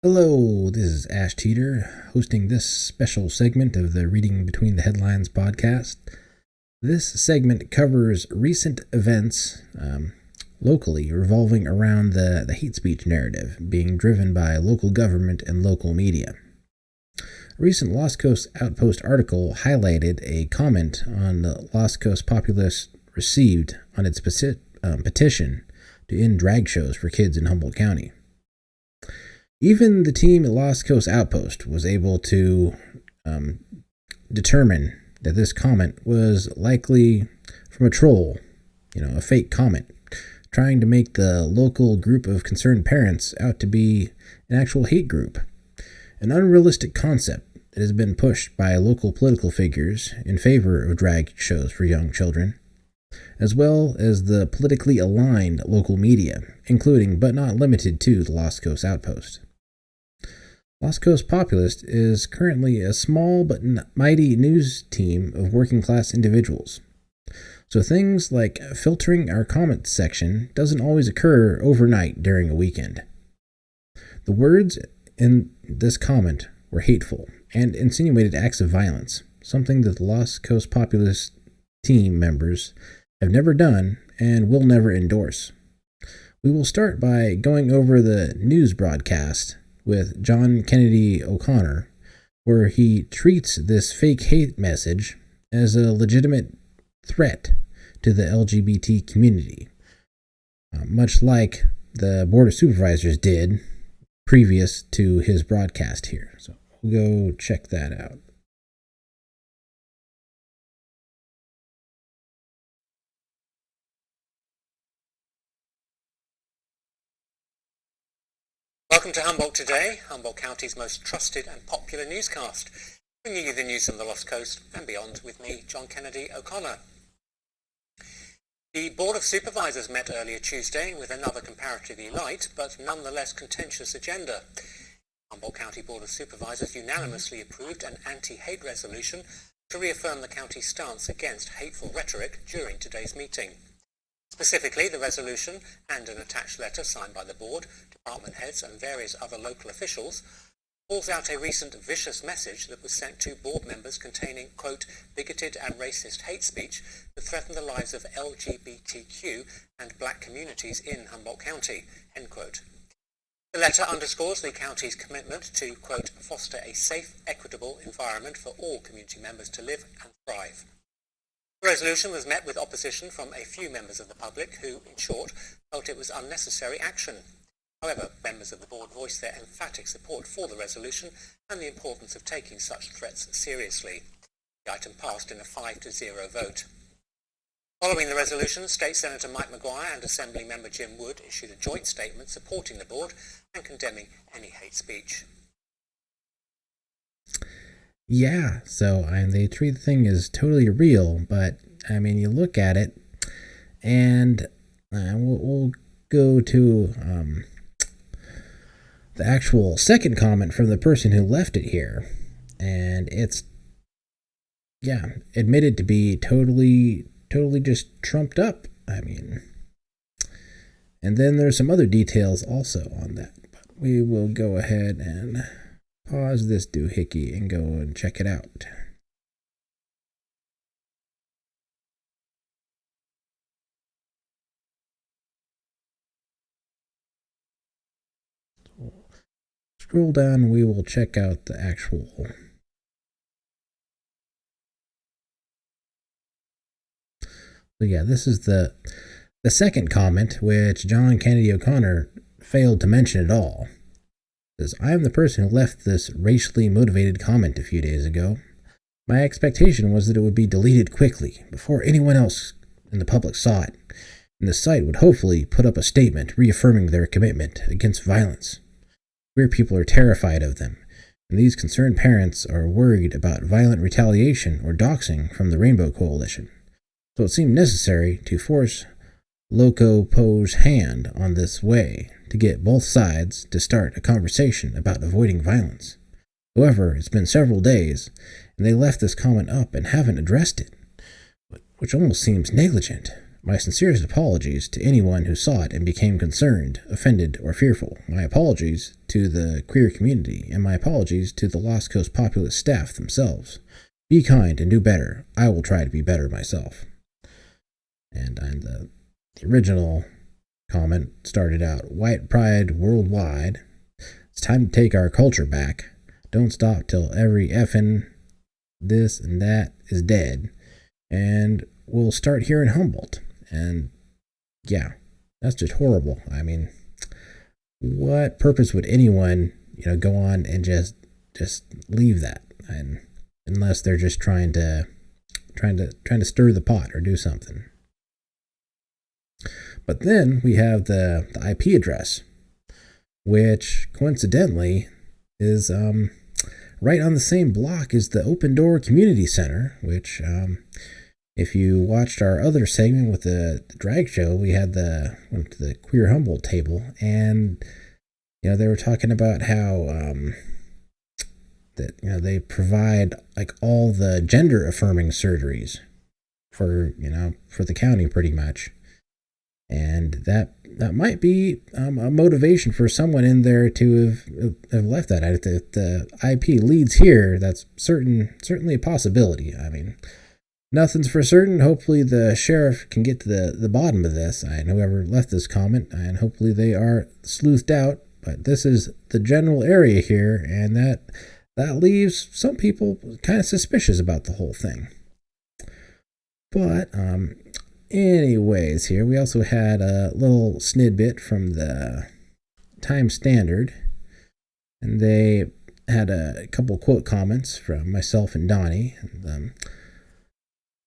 Hello, this is Ash Teeter, hosting this special segment of the Reading Between the Headlines podcast. This segment covers recent events locally revolving around the hate speech narrative being driven by local government and local media. A recent Lost Coast Outpost article highlighted a comment on the Lost Coast populace received on its petition to end drag shows for kids in Humboldt County. Even the team at Lost Coast Outpost was able to determine that this comment was likely from a troll, a fake comment, trying to make the local group of concerned parents out to be an actual hate group, an unrealistic concept that has been pushed by local political figures in favor of drag shows for young children, as well as the politically aligned local media, including but not limited to the Lost Coast Outpost. Lost Coast Populist is currently a small but mighty news team of working-class individuals. So things like filtering our comments section doesn't always occur overnight during a weekend. The words in this comment were hateful and insinuated acts of violence, something that the Lost Coast Populist team members have never done and will never endorse. We will start by going over the news broadcast with John Kennedy O'Connor, where he treats this fake hate message as a legitimate threat to the LGBT community, much like the Board of Supervisors did previous to his broadcast here. So we'll go check that out. Welcome to Humboldt Today, Humboldt County's most trusted and popular newscast, bringing you the news from the Lost Coast and beyond with me, John Kennedy O'Connor. The Board of Supervisors met earlier Tuesday with another comparatively light but nonetheless contentious agenda. Humboldt County Board of Supervisors unanimously approved an anti-hate resolution to reaffirm the county's stance against hateful rhetoric during today's meeting. Specifically, the resolution and an attached letter signed by the board, department heads and various other local officials calls out a recent vicious message that was sent to board members containing, quote, bigoted and racist hate speech that threatened the lives of LGBTQ and black communities in Humboldt County, end quote. The letter underscores the county's commitment to, quote, foster a safe, equitable environment for all community members to live and thrive. The resolution was met with opposition from a few members of the public who, in short, felt it was unnecessary action. However, members of the board voiced their emphatic support for the resolution and the importance of taking such threats seriously. The item passed in a 5-0 vote. Following the resolution, State Senator Mike Maguire and Assembly Member Jim Wood issued a joint statement supporting the board and condemning any hate speech. Yeah, so they treat the thing as totally real, but you look at it, and we'll go to the actual second comment from the person who left it here, and it's admitted to be totally just trumped up. And then there's some other details also on that, but we will go ahead and pause this doohickey and go and check it out. Scroll down and we will check out the actual. So this is the second comment, which John Kennedy O'Connor failed to mention at all. Says, I am the person who left this racially motivated comment a few days ago. My expectation was that it would be deleted quickly, before anyone else in the public saw it, and the site would hopefully put up a statement reaffirming their commitment against violence. Queer people are terrified of them, and these concerned parents are worried about violent retaliation or doxing from the Rainbow Coalition. So it seemed necessary to force Loco Poe's hand on this way to get both sides to start a conversation about avoiding violence. However, it's been several days, and they left this comment up and haven't addressed it, which almost seems negligent. My sincerest apologies to anyone who saw it and became concerned, offended, or fearful. My apologies to the queer community, and my apologies to the Lost Coast Populace staff themselves. Be kind and do better. I will try to be better myself. And the original comment started out, White Pride worldwide. It's time to take our culture back. Don't stop till every effing this and that is dead. And we'll start here in Humboldt. And yeah, that's just horrible. I mean, what purpose would anyone, go on and just leave that? And unless they're just trying to stir the pot or do something. But then we have the IP address, which coincidentally is right on the same block as the Open Door Community Center, which if you watched our other segment with the drag show, we had went to the Queer Humboldt table, and they were talking about how that they provide like all the gender affirming surgeries for the county pretty much, and that might be a motivation for someone in there to have left that. If the IP leads here, that's certainly a possibility. I mean, nothing's for certain. Hopefully the sheriff can get to the bottom of this, and whoever left this comment, and hopefully they are sleuthed out. But this is the general area here, and that leaves some people kind of suspicious about the whole thing. But anyways, here we also had a little snidbit from the Times Standard, and they had a couple quote comments from myself and Donnie.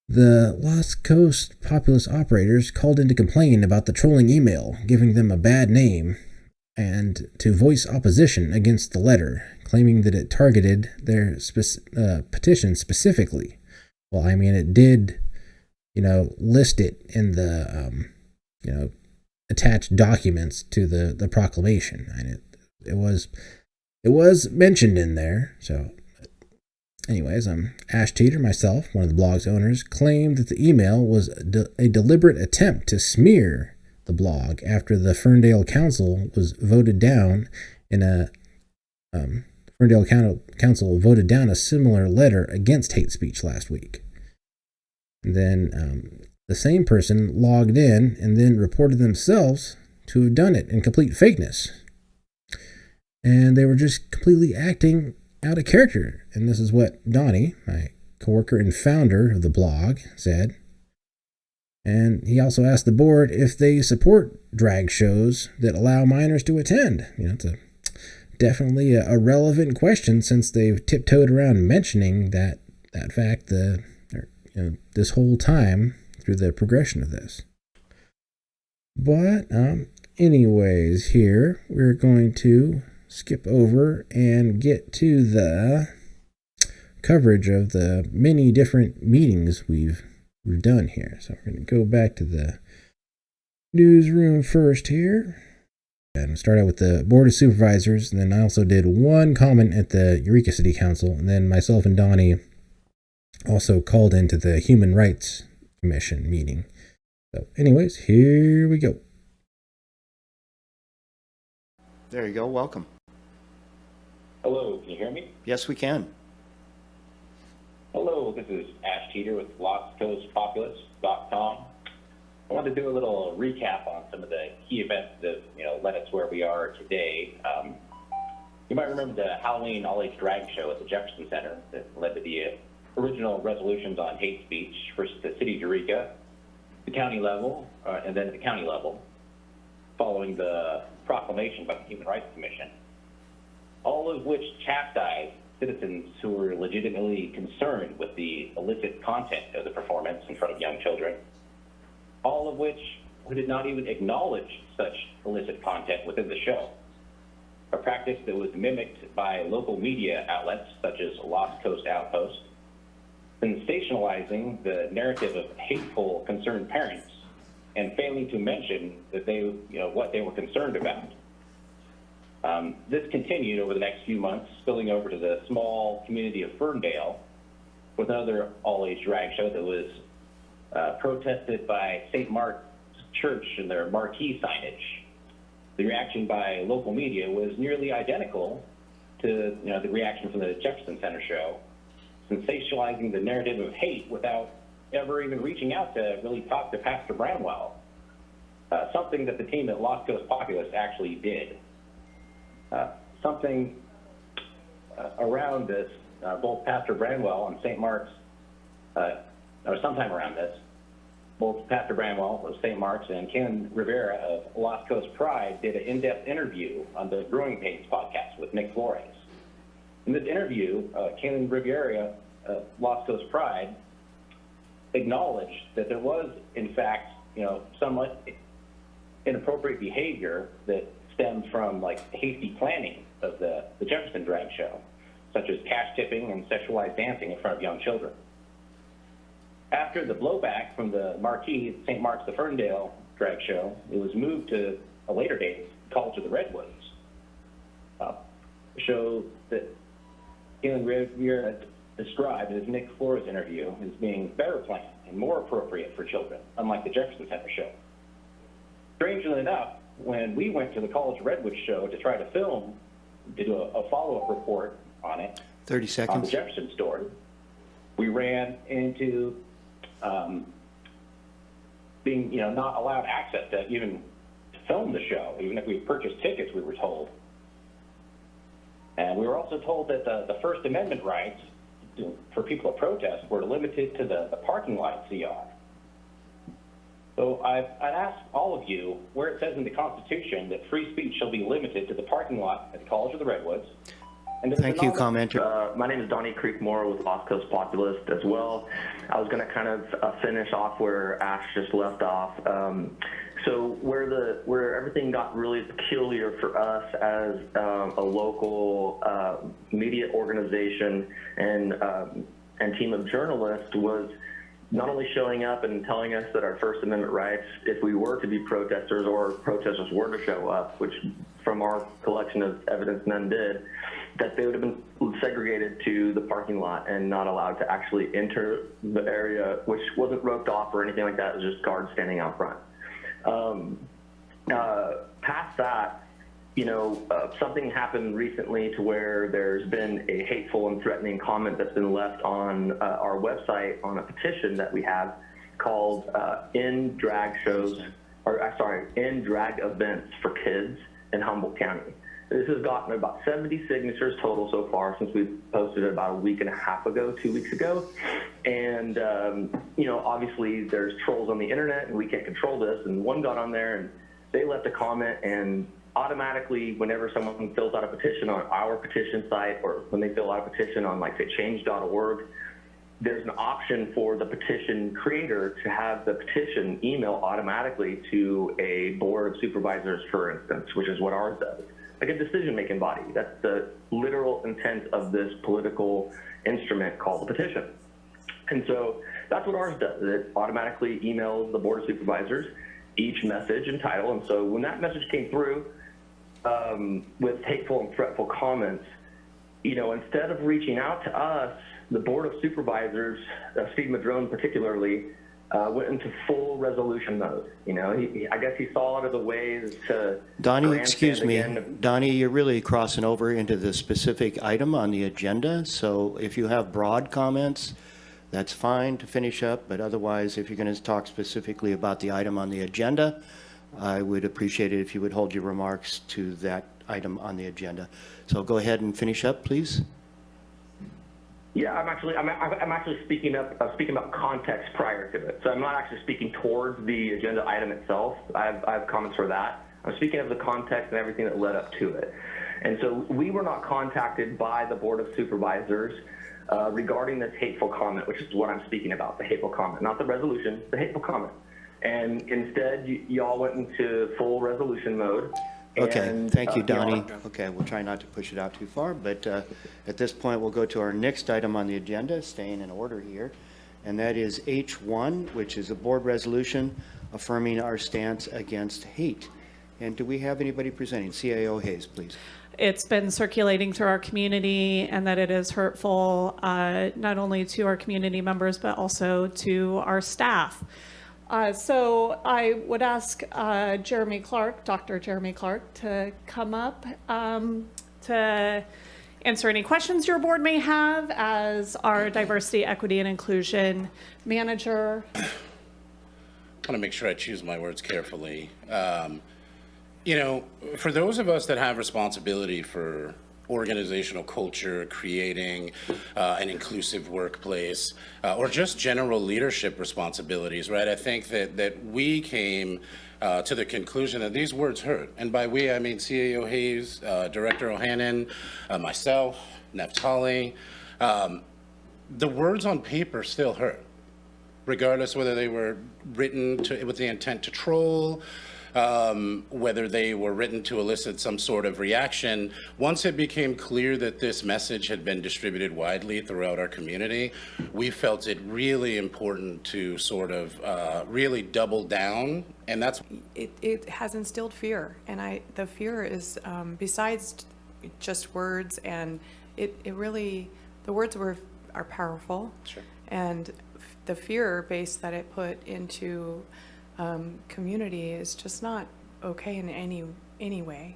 The Lost Coast Populace operators called in to complain about the trolling email, giving them a bad name, and to voice opposition against the letter, claiming that it targeted their petition specifically. Well, I mean, it did, list it in the, attached documents to the proclamation, and it was mentioned in there. So, anyways, Ash Teeter, myself, one of the blog's owners, claimed that the email was a deliberate attempt to smear the blog after the Ferndale Council was voted down Ferndale Council voted down a similar letter against hate speech last week. And then the same person logged in and then reported themselves to have done it in complete fakeness. And they were just completely acting out of character. And this is what Donnie, my coworker and founder of the blog, said. And he also asked the board if they support drag shows that allow minors to attend. It's definitely a relevant question, since they've tiptoed around mentioning that fact this whole time through the progression of this. But anyways, here we're going to skip over and get to the coverage of the many different meetings we've done here. So we're going to go back to the newsroom first here and start out with the Board of Supervisors. And then I also did one comment at the Eureka City Council, and then myself and Donnie also called into the Human Rights Commission meeting. So anyways, here we go. There you go. Welcome. Hello, can you hear me? Yes, we can. Hello, this is Ash Teeter with LostCoastPopulace.com. I wanted to do a little recap on some of the key events that led us where we are today. You might remember the Halloween all-age drag show at the Jefferson Center that led to the original resolutions on hate speech versus the city of Eureka, the county level, and then at the county level, following the proclamation by the Human Rights Commission, all of which chastised citizens who were legitimately concerned with the illicit content of the performance in front of young children, all of which who did not even acknowledge such illicit content within the show, a practice that was mimicked by local media outlets such as Lost Coast Outpost, sensationalizing the narrative of hateful concerned parents and failing to mention that what they were concerned about. This continued over the next few months, spilling over to the small community of Ferndale with another all-age drag show that was protested by St. Mark's Church and their marquee signage. The reaction by local media was nearly identical to the reaction from the Jefferson Center show, sensationalizing the narrative of hate without ever even reaching out to really talk to Pastor Bramwell, something that the team at Lost Coast Populist actually did. Something around this, both Pastor Bramwell and St. Mark's, or sometime around this, both Pastor Bramwell of St. Mark's and Ken Rivera of Lost Coast Pride did an in-depth interview on the Growing Pains podcast with Nick Flores. In this interview, Ken Rivera of Lost Coast Pride acknowledged that there was, in fact, somewhat inappropriate behavior that stemmed from hasty planning of the Jefferson drag show, such as cash tipping and sexualized dancing in front of young children. After the blowback from the marquee St. Mark's the Ferndale drag show, it was moved to a later date, College of the Redwoods. A show that Galen Rivera described in his Nick Flores interview as being better planned and more appropriate for children, unlike the Jefferson Center show. Strangely enough, when we went to the College of Redwoods show to try to film, to do a follow-up report on it, 30 seconds. on the Jefferson story, we ran into being, not allowed access to even film the show. Even if we purchased tickets, we were told. And we were also told that the First Amendment rights for people to protest were limited to the parking lot CR. So I'd ask all of you where it says in the Constitution that free speech shall be limited to the parking lot at the College of the Redwoods. And Thank you, commenter. My name is Donnie Creekmore with Lost Coast Populist as well. I was going to kind of finish off where Ash just left off. So where everything got really peculiar for us as a local media organization and team of journalists was not only showing up and telling us that our First Amendment rights, if we were to be protesters or protesters were to show up, which from our collection of evidence none did, that they would have been segregated to the parking lot and not allowed to actually enter the area, which wasn't roped off or anything like that. It was just guards standing out front. Past that, something happened recently to where there's been a hateful and threatening comment that's been left on our website on a petition that we have called End Drag Events for Kids in Humboldt County. This has gotten about 70 signatures total so far since we posted it about a week and a half ago, 2 weeks ago. And, obviously there's trolls on the internet and we can't control this. And one got on there and they left a comment, and automatically whenever someone fills out a petition on our petition site, or when they fill out a petition on say change.org, there's an option for the petition creator to have the petition email automatically to a board of supervisors, for instance, which is what ours does. Like a decision-making body. That's the literal intent of this political instrument called the petition. And so that's what ours does. It automatically emails the Board of Supervisors each message and title. And so when that message came through with hateful and threatful comments, instead of reaching out to us, the Board of Supervisors, Steve Madrone particularly, went into full resolution mode. I guess he saw out of the ways to... Donnie, excuse me. Donnie, you're really crossing over into the specific item on the agenda. So if you have broad comments, that's fine to finish up. But otherwise, if you're going to talk specifically about the item on the agenda, I would appreciate it if you would hold your remarks to that item on the agenda. So go ahead and finish up, please. Yeah, I'm actually speaking about context prior to it. So I'm not actually speaking towards the agenda item itself. I have comments for that. I'm speaking of the context and everything that led up to it. And so we were not contacted by the Board of Supervisors regarding this hateful comment, which is what I'm speaking about, the hateful comment, not the resolution, the hateful comment. And instead, y'all went into full resolution mode. Okay, thank you, Donnie. Okay, we'll try not to push it out too far, but at this point, we'll go to our next item on the agenda, staying in order here, and that is H1, which is a board resolution affirming our stance against hate. And do we have anybody presenting? CAO Hayes, please. it's been circulating through our community and that it is hurtful not only to our community members but also to our staff. So I would ask Jeremy Clark, Dr. Jeremy Clark, to come up to answer any questions your board may have as our diversity, equity, and inclusion manager. I want to make sure I choose my words carefully. You know, for those of us that have responsibility for organizational culture, creating an inclusive workplace, or just general leadership responsibilities, right? I think that we came to the conclusion that these words hurt. And by we, I mean CAO Hayes, Director Ohanan, myself, Naftali. The words on paper still hurt, regardless whether they were written with the intent to troll, whether they were written to elicit some sort of reaction. Once it became clear that this message had been distributed widely throughout our community, we felt it really important to sort of really double down, and that's... It has instilled fear, and the fear is, besides just words, and it really, the words are powerful. Sure. And the fear base that it put into community is just not okay in any way.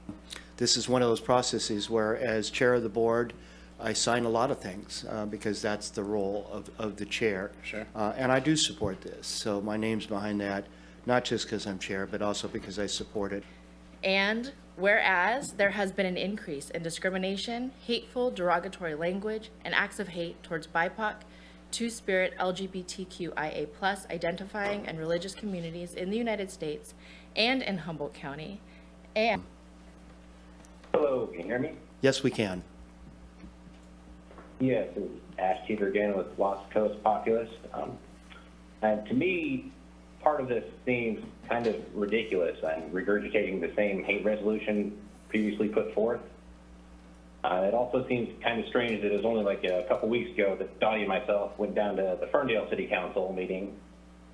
This is one of those processes where, as chair of the board, I sign a lot of things because that's the role of the chair. Sure. And I do support this. So my name's behind that, not just because I'm chair, but also because I support it. And whereas there has been an increase in discrimination, hateful, derogatory language, and acts of hate towards BIPOC, Two-Spirit, LGBTQIA+ identifying and religious communities in the United States and in Humboldt County. And Hello, can you hear me? Yes, we can. Yes, it's Ash Teeter again with Lost Coast Populist. And to me, part of this seems kind of ridiculous. I'm regurgitating the same hate resolution previously put forth. It also seems kind of strange that it was only like a couple weeks ago that Dottie and myself went down to the Ferndale City Council meeting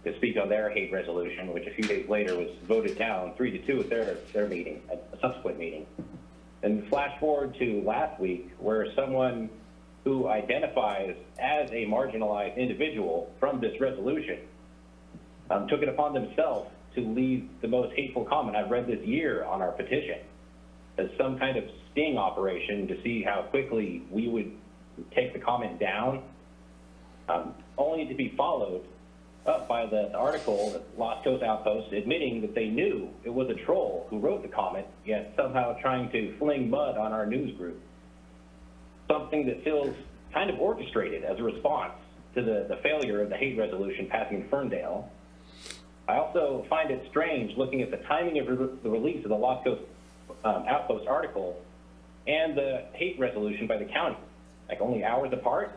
to speak on their hate resolution, which a few days later was voted down 3-2 at their meeting, at a subsequent meeting. And flash forward to last week, where someone who identifies as a marginalized individual from this resolution took it upon themselves to leave the most hateful comment I've read this year on our petition as some kind of sting operation to see how quickly we would take the comment down, only to be followed up by the article at Lost Coast Outpost admitting that they knew it was a troll who wrote the comment, yet somehow trying to fling mud on our news group. Something that feels kind of orchestrated as a response to the failure of the hate resolution passing in Ferndale. I also find it strange looking at the timing of the release of the Lost Coast Outpost article and the hate resolution by the county, like only hours apart.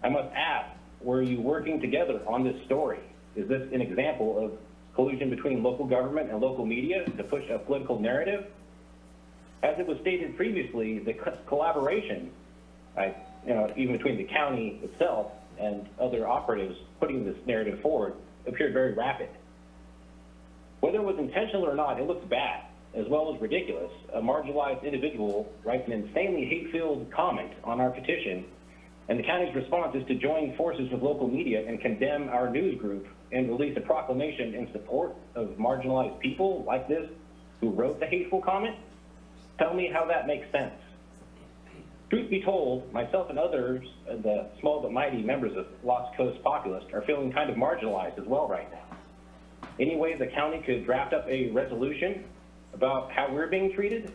I must ask, were you working together on this story? Is this an example of collusion between local government and local media to push a political narrative? As it was stated previously, the collaboration, even between the county itself and other operatives putting this narrative forward, appeared very rapid. Whether it was intentional or not, it looks bad, as well as ridiculous. A marginalized individual writes an insanely hate-filled comment on our petition, and the county's response is to join forces with local media and condemn our news group and release a proclamation in support of marginalized people like this who wrote the hateful comment? Tell me how that makes sense. Truth be told, myself and others, the small but mighty members of Lost Coast Populist, are feeling kind of marginalized as well right now. Any way the county could draft up a resolution about how we're being treated?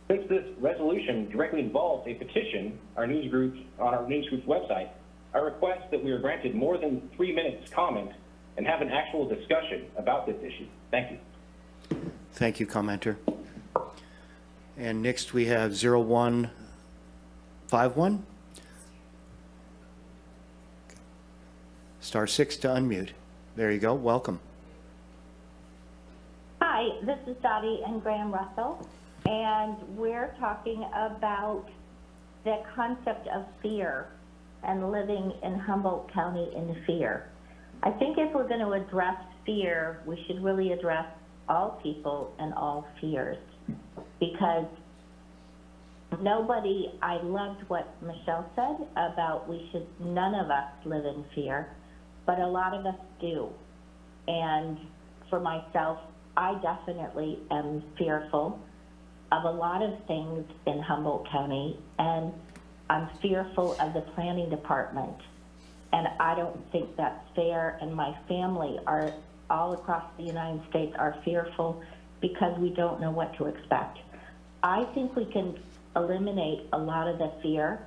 Since this resolution directly involves a petition on our news group's website, I request that we are granted more than 3 minutes comment and have an actual discussion about this issue. Thank you. Thank you, commenter. And next we have 0151. *6 to unmute. There you go. Welcome. Hi, this is Dottie and Graham Russell, and we're talking about the concept of fear and living in Humboldt County in fear. I think if we're going to address fear, we should really address all people and all fears, because I loved what Michelle said about none of us live in fear, but a lot of us do. And for myself, I definitely am fearful of a lot of things in Humboldt County, and I'm fearful of the planning department. And I don't think that's fair, and my family are all across the United States are fearful because we don't know what to expect. I think we can eliminate a lot of the fear.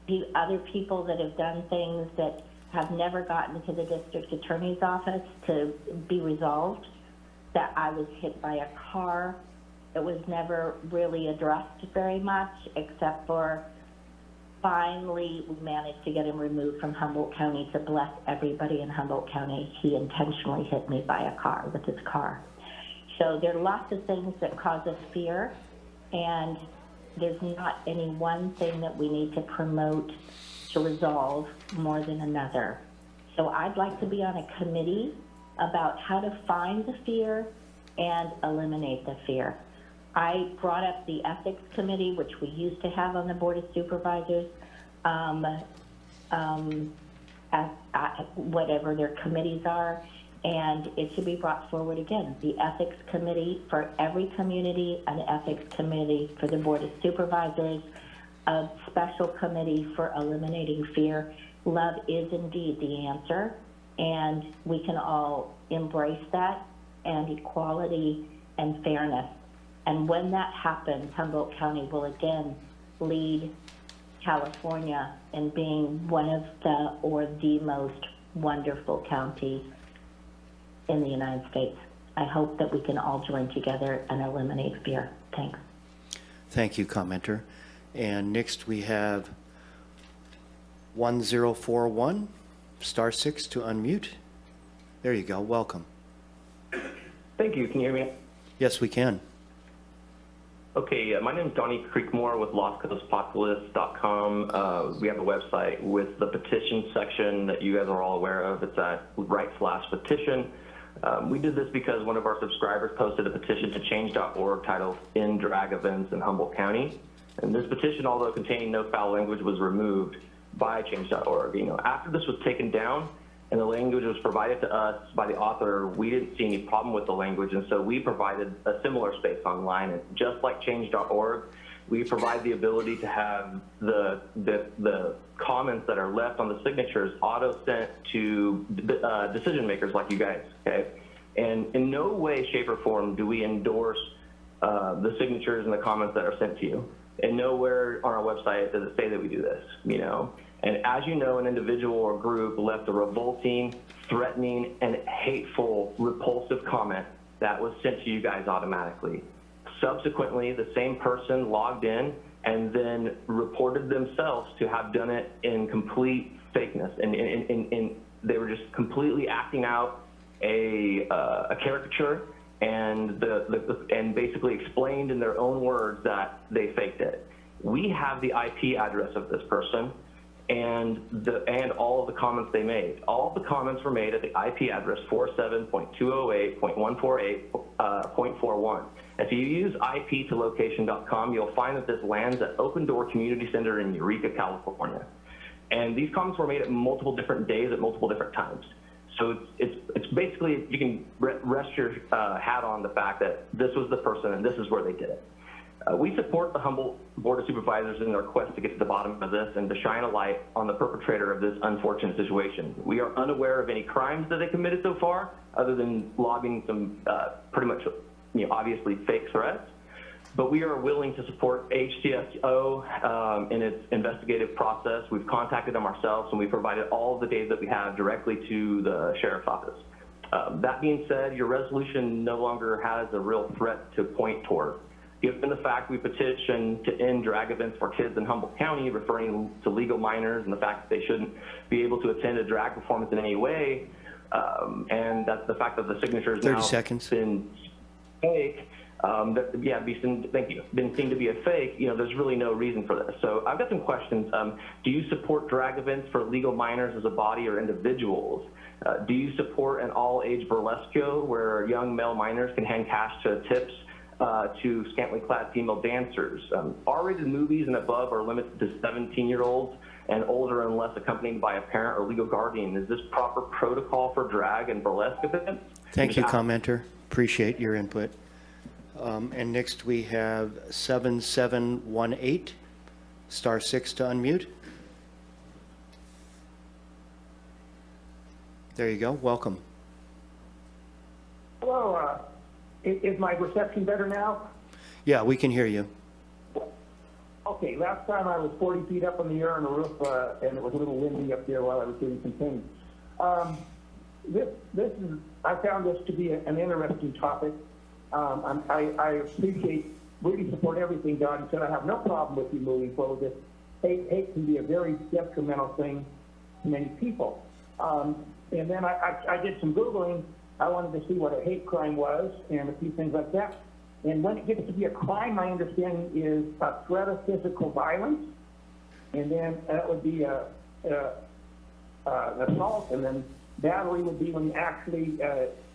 The other people that have done things that have never gotten to the district attorney's office to be resolved, that I was hit by a car. It was never really addressed very much, except for finally we managed to get him removed from Humboldt County. To bless everybody in Humboldt County, he intentionally hit me by a car with his car. So there are lots of things that cause us fear, and there's not any one thing that we need to promote to resolve more than another. So I'd like to be on a committee about how to find the fear and eliminate the fear. I brought up the ethics committee, which we used to have on the Board of Supervisors, whatever their committees are, and it should be brought forward again. The ethics committee for every community, an ethics committee for the Board of Supervisors, a special committee for eliminating fear. Love is indeed the answer, and we can all embrace that, and equality and fairness. And when that happens, Humboldt County will again lead California in being one of the most wonderful county in the United States. I hope that we can all join together and eliminate fear. Thanks. Thank you, commenter. And next we have 1041, *6 to unmute. There you go. Welcome. Thank you. Can you hear me? Yes, we can. Okay, my name is Donnie Creekmore with LostCoastPopulist.com. We have a website with the petition section that you guys are all aware of. It's at right/petition. We did this because one of our subscribers posted a petition to change.org titled "End Drag Events in Humboldt County." And this petition, although containing no foul language, was removed by change.org. After this was taken down and the language was provided to us by the author, we didn't see any problem with the language, and so we provided a similar space online. And just like change.org, we provide the ability to have the comments that are left on the signatures auto sent to decision makers like you guys. Okay, and in no way, shape, or form do we endorse the signatures and the comments that are sent to you. And nowhere on our website does it say that we do this. And as you know, an individual or group left a revolting, threatening, and hateful, repulsive comment that was sent to you guys automatically. Subsequently, the same person logged in and then reported themselves to have done it in complete fakeness. And they were just completely acting out a caricature and and basically explained in their own words that they faked it. We have the IP address of this person and all of the comments they made. All of the comments were made at the IP address 47.208.148.41. If you use ip2location.com, you'll find that this lands at Open Door Community Center in Eureka, California. And these comments were made at multiple different days at multiple different times. So it's basically, you can rest your hat on the fact that this was the person and this is where they did it. We support the Humboldt Board of Supervisors in their quest to get to the bottom of this and to shine a light on the perpetrator of this unfortunate situation. We are unaware of any crimes that they committed so far, other than lobbing some pretty much, obviously fake threats. But we are willing to support HCSO in its investigative process. We've contacted them ourselves, and we provided all of the data that we have directly to the sheriff's office. That being said, your resolution no longer has a real threat to point toward. Given the fact we petitioned to end drag events for kids in Humboldt County, referring to legal minors and the fact that they shouldn't be able to attend a drag performance in any way, and that's the fact that the signatures 30 now seconds. been fake, been seen to be a fake, there's really no reason for this. So I've got some questions. Do you support drag events for legal minors as a body or individuals? Do you support an all-age burlesque where young male minors can hand cash to tips to scantily clad female dancers. R-rated movies and above are limited to 17-year-olds and older unless accompanied by a parent or legal guardian. Is this proper protocol for drag and burlesque events? Thank you, commenter. Appreciate your input. And next we have 7718, *6 to unmute. There you go. Welcome. Hello. Is my reception better now? Yeah, we can hear you. Okay. Last time I was 40 feet up in the air on the roof, and it was a little windy up there while I was doing some things. I found this to be an interesting topic. I appreciate, really support everything Don said. I have no problem with you moving forward. This hate can be a very detrimental thing to many people. And then I did some Googling. I wanted to see what a hate crime was and a few things like that. And when it gets to be a crime, my understanding is a threat of physical violence. And then that would be assault. And then battery would be when you actually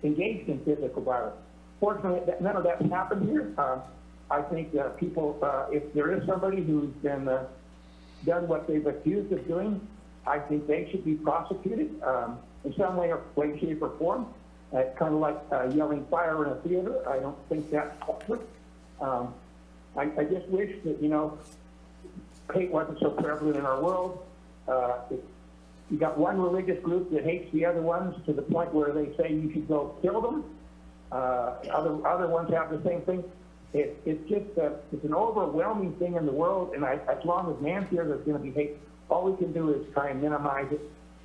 engaged in physical violence. Fortunately, none of that's happened here. I think people, if there is somebody who's been done what they've accused of doing, I think they should be prosecuted in some way, shape, or form. It's kind of like yelling fire in a theater. I don't think that's proper. I just wish that, hate wasn't so prevalent in our world. You got one religious group that hates the other ones to the point where they say you should go kill them. Other ones have the same thing. It's just it's an overwhelming thing in the world, and as long as man's here, there's going to be hate. All we can do is try and minimize it,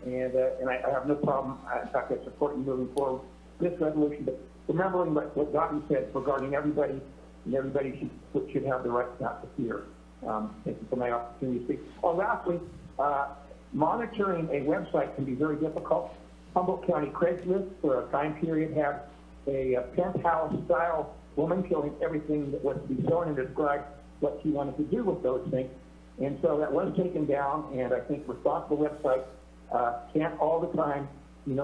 and I have no problem. In fact, I support you moving forward this resolution, but remembering what Dottie said regarding everybody, and everybody should have the right not to fear. Thank you for my opportunity to speak. Lastly, monitoring a website can be very difficult. Humboldt County Craigslist, for a time period, had a penthouse-style woman killing everything that was to be shown and described what she wanted to do with those things. And so that was taken down, and I think responsible websites can't all the time,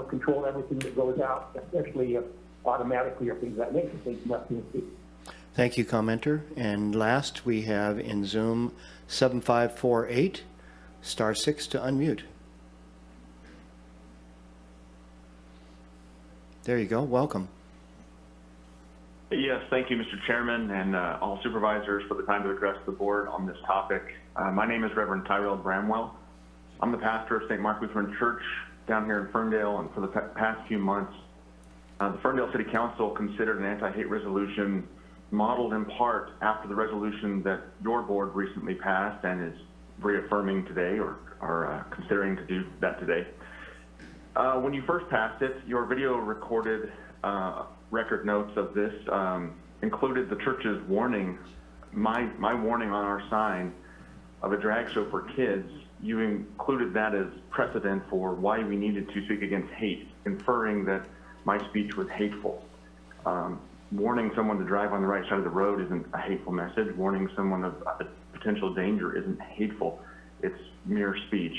control everything that goes out, especially automatically or things of that nature. Thank you much. Thank you, commenter. And last, we have in Zoom 7548, *6 to unmute. There you go. Welcome. Yes, thank you, Mr. Chairman, and all supervisors for the time to address the board on this topic. My name is Reverend Tyrell Bramwell. I'm the pastor of St. Mark Lutheran Church down here in Ferndale, and for the past few months, the Ferndale City Council considered an anti-hate resolution modeled in part after the resolution that your board recently passed and is reaffirming today, or considering to do that today. When you first passed it, your video recorded record notes of this included the church's warning, my warning on our sign of a drag show for kids. You included that as precedent for why we needed to speak against hate, inferring that my speech was hateful. Warning someone to drive on the right side of the road isn't a hateful message. Warning someone of potential danger isn't hateful. It's mere speech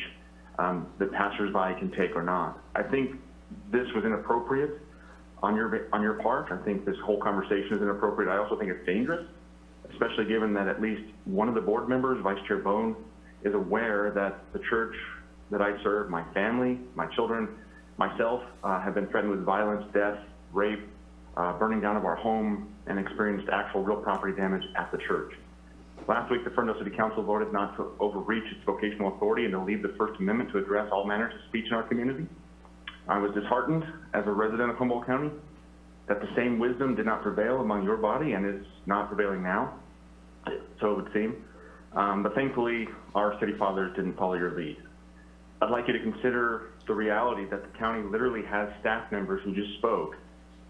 that passersby can take or not. I think this was inappropriate on your part. I think this whole conversation is inappropriate. I also think it's dangerous, especially given that at least one of the board members, Vice Chair Bone, is aware that the church that I serve, my family, my children, myself, have been threatened with violence, death, rape, burning down of our home, and experienced actual real property damage at the church. Last week, the Ferndale City Council voted not to overreach its vocational authority and to leave the First Amendment to address all manners of speech in our community. I was disheartened as a resident of Humboldt County that the same wisdom did not prevail among your body and is not prevailing now, so it would seem. But thankfully, our city fathers didn't follow your lead. I'd like you to consider the reality that the county literally has staff members who just spoke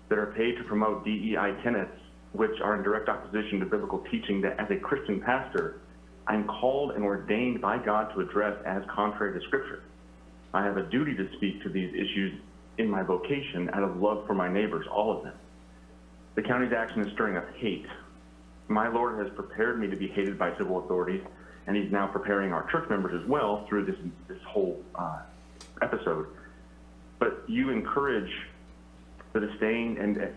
that are paid to promote DEI tenets, which are in direct opposition to biblical teaching that as a Christian pastor, I'm called and ordained by God to address as contrary to Scripture. I have a duty to speak to these issues in my vocation out of love for my neighbors, all of them. The county's action is stirring up hate. My Lord has prepared me to be hated by civil authorities, and he's now preparing our church members as well through this whole episode. But you encourage the disdain and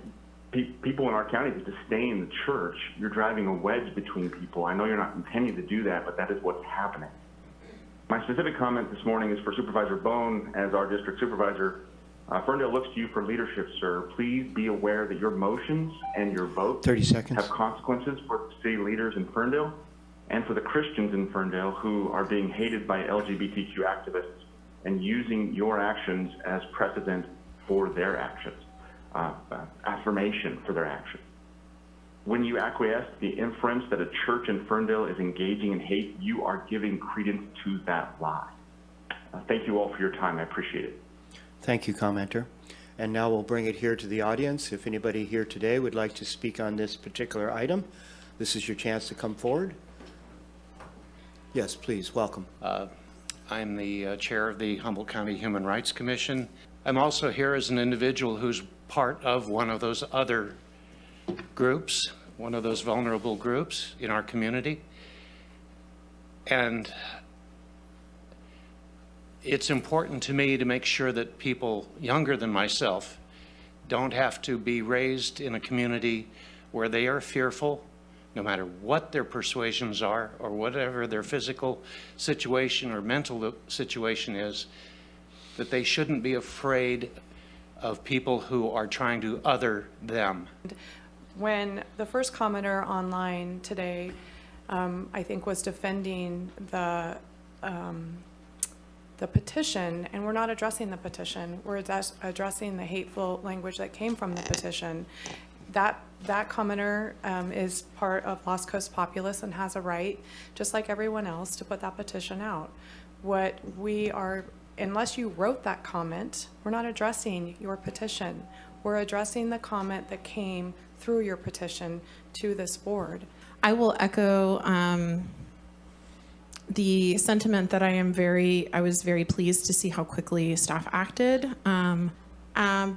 people in our county that disdain the church, you're driving a wedge between people. I know you're not intending to do that, but that is what's happening. My specific comment this morning is for Supervisor Bone as our district supervisor. Ferndale looks to you for leadership, sir. Please be aware that your motions and your votes 30 seconds. have consequences for the city leaders in Ferndale and for the Christians in Ferndale who are being hated by LGBTQ activists and using your actions as precedent for their actions, affirmation for their actions. When you acquiesce the inference that a church in Ferndale is engaging in hate, you are giving credence to that lie. Thank you all for your time. I appreciate it. Thank you, commenter. And now we'll bring it here to the audience. If anybody here today would like to speak on this particular item, this is your chance to come forward. Yes, please, welcome. I'm the chair of the Humboldt County Human Rights Commission. I'm also here as an individual who's part of one of those other groups, one of those vulnerable groups in our community. And it's important to me to make sure that people younger than myself don't have to be raised in a community where they are fearful, no matter what their persuasions are or whatever their physical situation or mental situation is, that they shouldn't be afraid of people who are trying to other them. When the first commenter online today, I think, was defending the petition, and we're not addressing the petition, we're addressing the hateful language that came from the petition. That commenter is part of Lost Coast Populace and has a right, just like everyone else, to put that petition out. What we are, unless you wrote that comment, we're not addressing your petition. We're addressing the comment that came through your petition to this board. I will echo the sentiment that I was very pleased to see how quickly staff acted.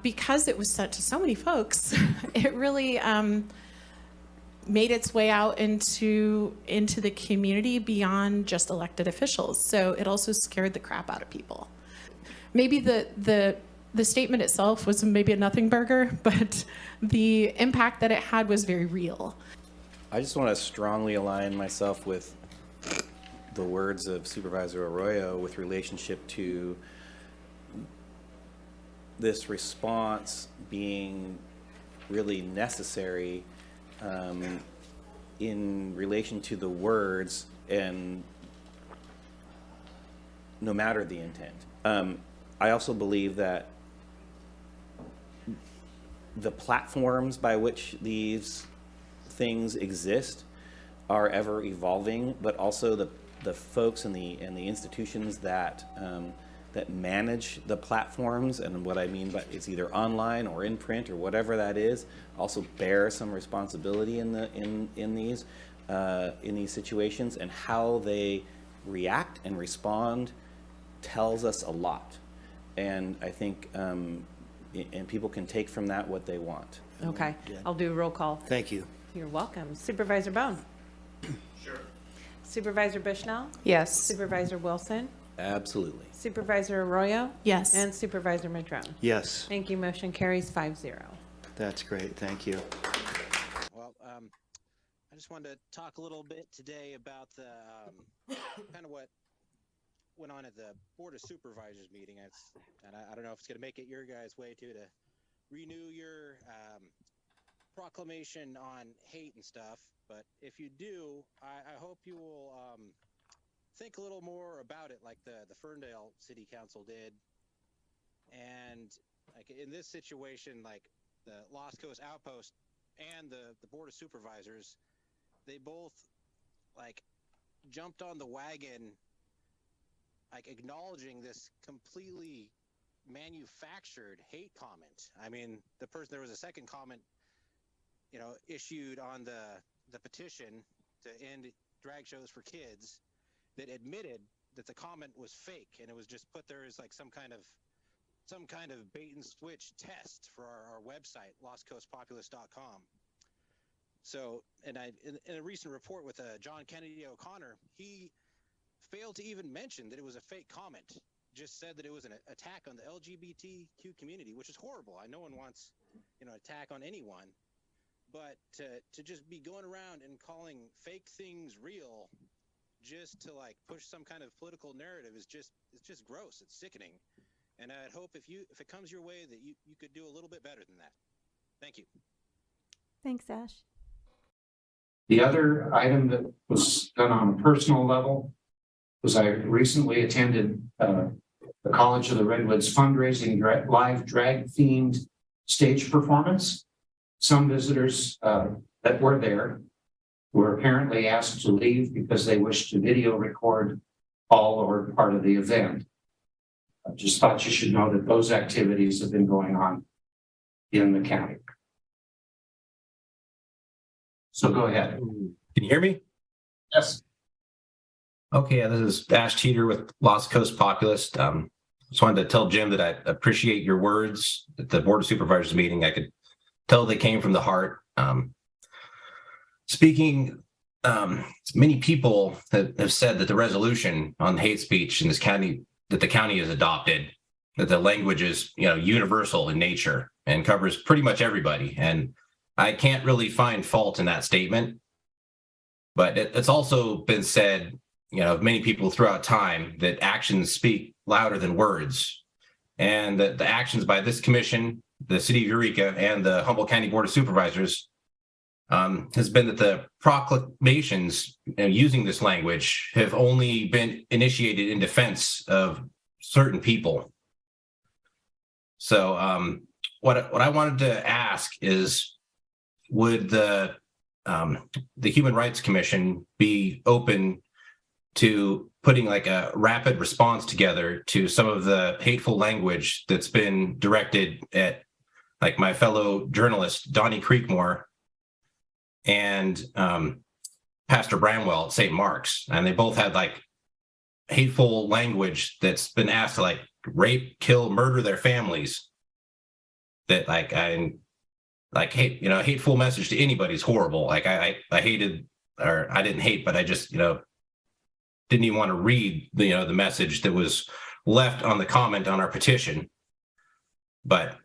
Because it was sent to so many folks, it really made its way out into the community beyond just elected officials. So it also scared the crap out of people. Maybe the statement itself was maybe a nothing burger, but the impact that it had was very real. I just want to strongly align myself with the words of Supervisor Arroyo with relationship to this response being really necessary in relation to the words, and no matter the intent. I also believe that the platforms by which these things exist are ever evolving, but also the folks and the institutions that that manage the platforms, and what I mean by it's either online or in print or whatever that is, also bear some responsibility in these situations, and how they react and respond tells us a lot. And I think and people can take from that what they want. Okay, I'll do a roll call. Thank you. You're welcome. Supervisor Bone? Sure. Supervisor Bushnell? Yes. Supervisor Wilson? Absolutely. Supervisor Arroyo? Yes. And Supervisor Madrone? Yes. Thank you. Motion carries 5-0. That's great. Thank you. Well, I just wanted to talk a little bit today about the kind of what went on at the Board of Supervisors meeting. And I don't know if it's going to make it your guys' way too to renew your proclamation on hate and stuff. But if you do, I hope you will think a little more about it, like the Ferndale City Council did. And like in this situation, like the Lost Coast Outpost and the Board of Supervisors, they both like jumped on the wagon, like acknowledging this completely manufactured hate comment. I mean, there was a second comment, issued on the petition to end drag shows for kids, that admitted that the comment was fake, and it was just put there as like some kind of bait and switch test for our website, lostcoastpopulace.com. So, and in a recent report with John Kennedy O'Connor, he failed to even mention that it was a fake comment. Just said that it was an attack on the LGBTQ community, which is horrible. No one wants attack on anyone, but to just be going around and calling fake things real just to like push some kind of political narrative is just gross. It's sickening. And I'd hope if it comes your way that you could do a little bit better than that. Thank you. Thanks, Ash. The other item that was done on a personal level was I recently attended the College of the Redwoods fundraising live drag themed stage performance. Some visitors that were there were apparently asked to leave because they wished to video record all or part of the event. I just thought you should know that those activities have been going on in the county. So go ahead. Can you hear me? Yes. Okay, this is Ash Teeter with Lost Coast Populist. Just wanted to tell Jim that I appreciate your words at the Board of Supervisors meeting. I could tell they came from the heart. Speaking, many people have said that the resolution on hate speech in this county, that the county has adopted, that the language is, universal in nature and covers pretty much everybody. And I can't really find fault in that statement. But it's also been said, of many people throughout time, that actions speak louder than words. And that the actions by this commission, the city of Eureka, and the Humboldt County Board of Supervisors has been that the proclamations using this language have only been initiated in defense of certain people. So what I wanted to ask is, would the Human Rights Commission be open to putting like a rapid response together to some of the hateful language that's been directed at like my fellow journalist, Donnie Creekmore, and Pastor Bramwell at St. Mark's. And they both had like hateful language that's been asked to like rape, kill, murder their families. That hateful message to anybody is horrible. Like I hated, or I didn't hate, but I just, didn't even want to read the message that was left on the comment on our petition. But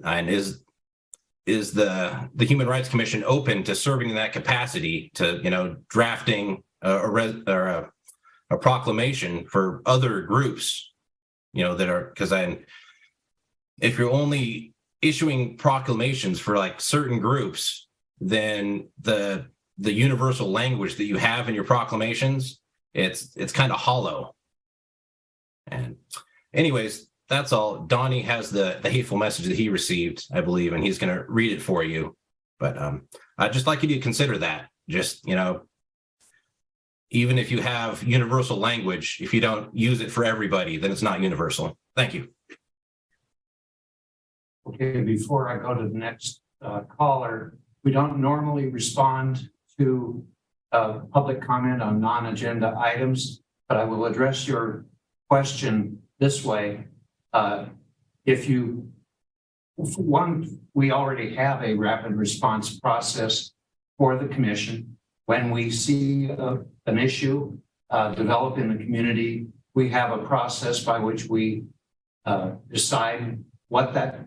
is the Human Rights Commission open to serving in that capacity, to drafting a proclamation for other groups, that are, because if you're only issuing proclamations for like certain groups, then the universal language that you have in your proclamations, it's kind of hollow. And anyways, that's all. Donnie has the hateful message that he received, I believe, and he's going to read it for you. But I'd just like you to consider that. Just, even if you have universal language, if you don't use it for everybody, then it's not universal. Thank you. Okay, before I go to the next caller, we don't normally respond to public comment on non-agenda items, but I will address your question this way. We already have a rapid response process for the commission. When we see an issue develop in the community, we have a process by which we decide what that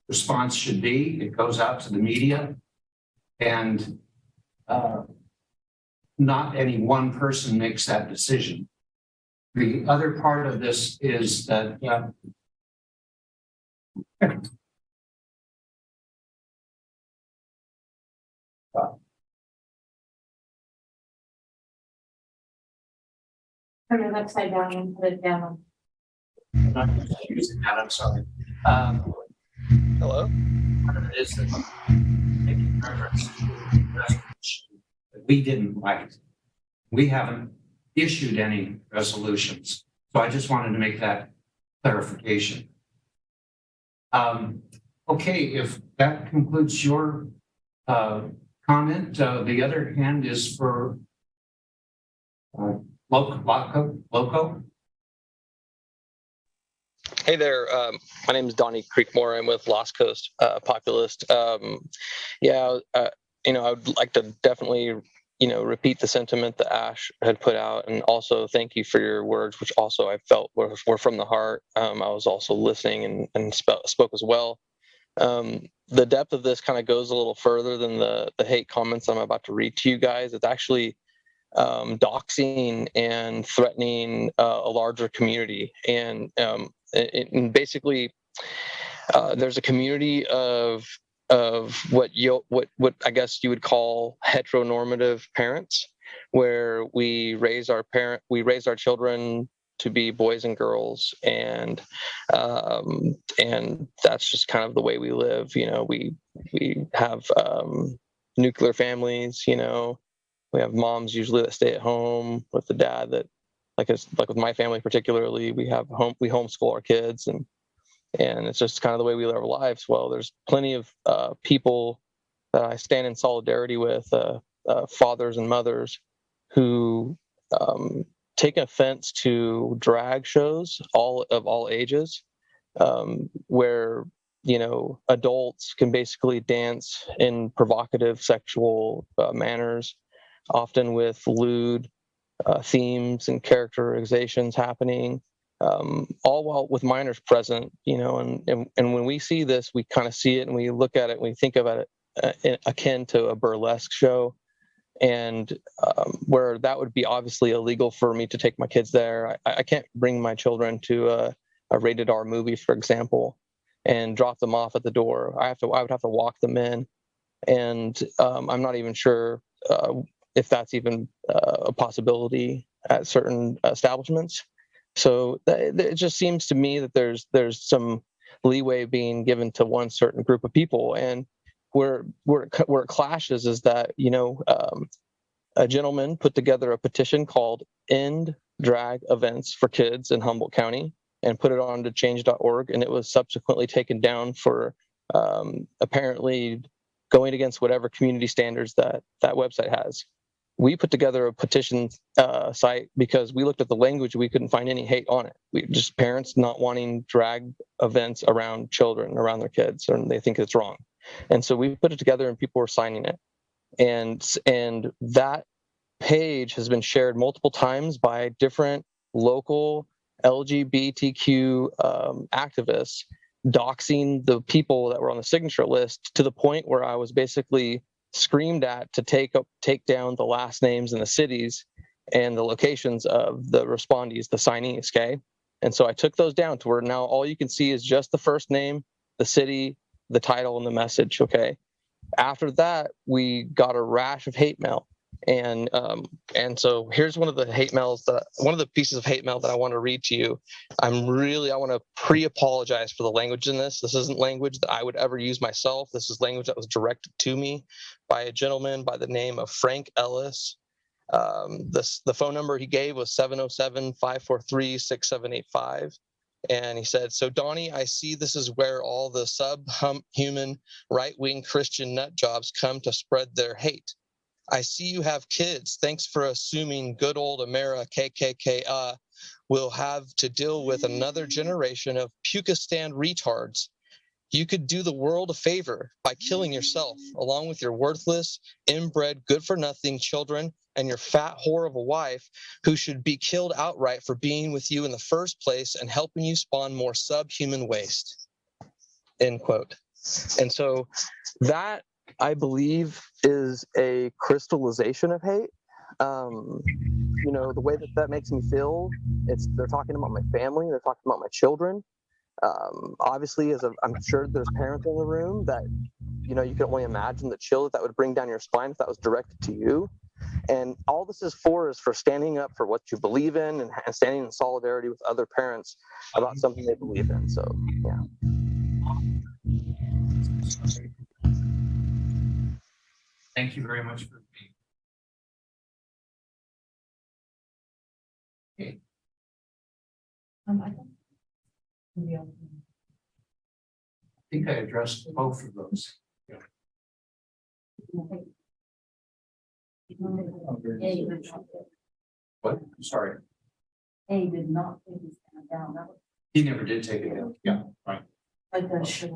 response should be. It goes out to the media, and not any one person makes that decision. The other part of this is that turn it upside down and put it down. I'm not using that, I'm sorry. Hello? Part of it is that making reference to the resolution that we didn't write. We haven't issued any resolutions. So I just wanted to make that clarification. Okay, if that concludes your comment, the other hand is for Loco. Hey there, my name is Donnie Creekmore. I'm with Lost Coast Populist. I would like to definitely, repeat the sentiment that Ash had put out, and also thank you for your words, which also I felt were from the heart. I was also listening and spoke as well. The depth of this kind of goes a little further than the hate comments I'm about to read to you guys. It's actually doxing and threatening a larger community. And basically, there's a community of what I guess you would call heteronormative parents, where we raise our children to be boys and girls, and that's just kind of the way we live. You know, we have nuclear families. You know, we have moms usually that stay at home with the dad that, like with my family particularly, we homeschool our kids, and it's just kind of the way we live our lives. Well, there's plenty of people that I stand in solidarity with, fathers and mothers, who take offense to drag shows, all ages, where, you know, adults can basically dance in provocative sexual manners, often with lewd themes and characterizations happening, all while with minors present, you know, and when we see this, we kind of see it and we look at it and we think about it akin to a burlesque show, and where that would be obviously illegal for me to take my kids there. I can't bring my children to a rated R movie, for example, and drop them off at the door. I would have to walk them in, and I'm not even sure if that's even a possibility at certain establishments. So it just seems to me that there's some leeway being given to one certain group of people, and where it clashes is that, you know, a gentleman put together a petition called "End Drag Events for Kids in Humboldt County" and put it on to change.org, and it was subsequently taken down for apparently going against whatever community standards that website has. We put together a petition site because we looked at the language, we couldn't find any hate on it. We just parents not wanting drag events around children, around their kids, and they think it's wrong. And so we put it together and people were signing it. And that page has been shared multiple times by different local LGBTQ activists, doxing the people that were on the signature list, to the point where I was basically screamed at to take down the last names and the cities and the locations of the respondees, the signees, okay? And so I took those down to where now all you can see is just the first name, the city, the title, and the message, okay? After that, we got a rash of hate mail. And so here's one of the pieces of hate mail that I want to read to you. I want to pre-apologize for the language in this. This isn't language that I would ever use myself. This is language that was directed to me by a gentleman by the name of Frank Ellis. The phone number he gave was 707-543-6785. And he said, "So Donnie, I see this is where all the sub-hump human right-wing Christian nut jobs come to spread their hate. I see you have kids. Thanks for assuming good old America KKK will have to deal with another generation of Pukistan retards. You could do the world a favor by killing yourself, along with your worthless, inbred, good-for-nothing children and your fat whore of a wife who should be killed outright for being with you in the first place and helping you spawn more subhuman waste." End quote. And so that, I believe, is a crystallization of hate. You know, the way that makes me feel, they're talking about my family, they're talking about my children. Obviously, I'm sure there's parents in the room that, you know, you can only imagine the chill that would bring down your spine if that was directed to you. And all this is for standing up for what you believe in and standing in solidarity with other parents about something they believe in. So, yeah. Thank you very much for being. Okay. I think I addressed both of those. Yeah. What? Sorry. A did not take his hand down. That was, He never did take it down. Yeah, right. like that should.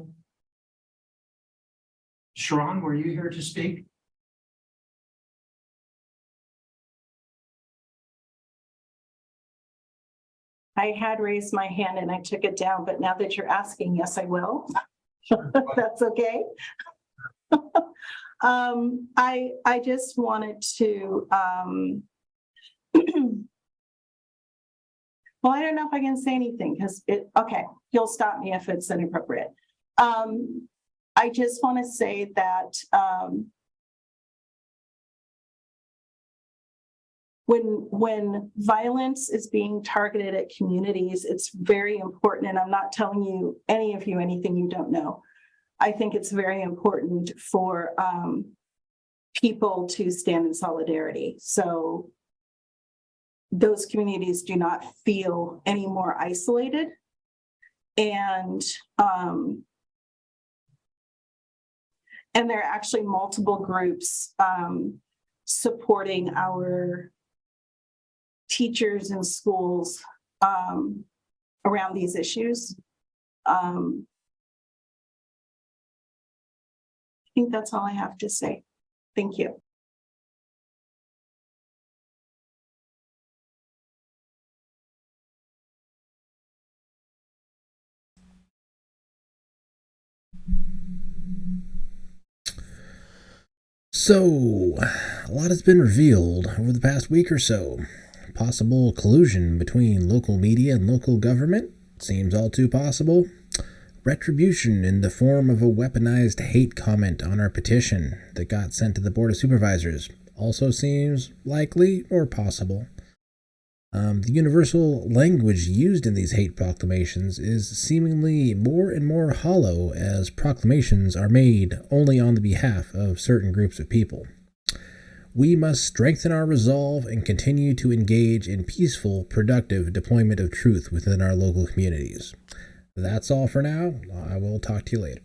Sharon, were you here to speak? I had raised my hand and I took it down, but now that you're asking, yes, I will. That's okay. I just wanted to, well, I don't know if I can say anything because okay, you'll stop me if it's inappropriate. I just want to say that when violence is being targeted at communities, it's very important, and I'm not telling you, any of you, anything you don't know. I think it's very important for people to stand in solidarity. So those communities do not feel any more isolated. And there are actually multiple groups supporting our teachers in schools around these issues. I think that's all I have to say. Thank you. So, a lot has been revealed over the past week or so. Possible collusion between local media and local government seems all too possible. Retribution in the form of a weaponized hate comment on our petition that got sent to the Board of Supervisors also seems likely or possible. The universal language used in these hate proclamations is seemingly more and more hollow as proclamations are made only on the behalf of certain groups of people. We must strengthen our resolve and continue to engage in peaceful, productive deployment of truth within our local communities. That's all for now. I will talk to you later.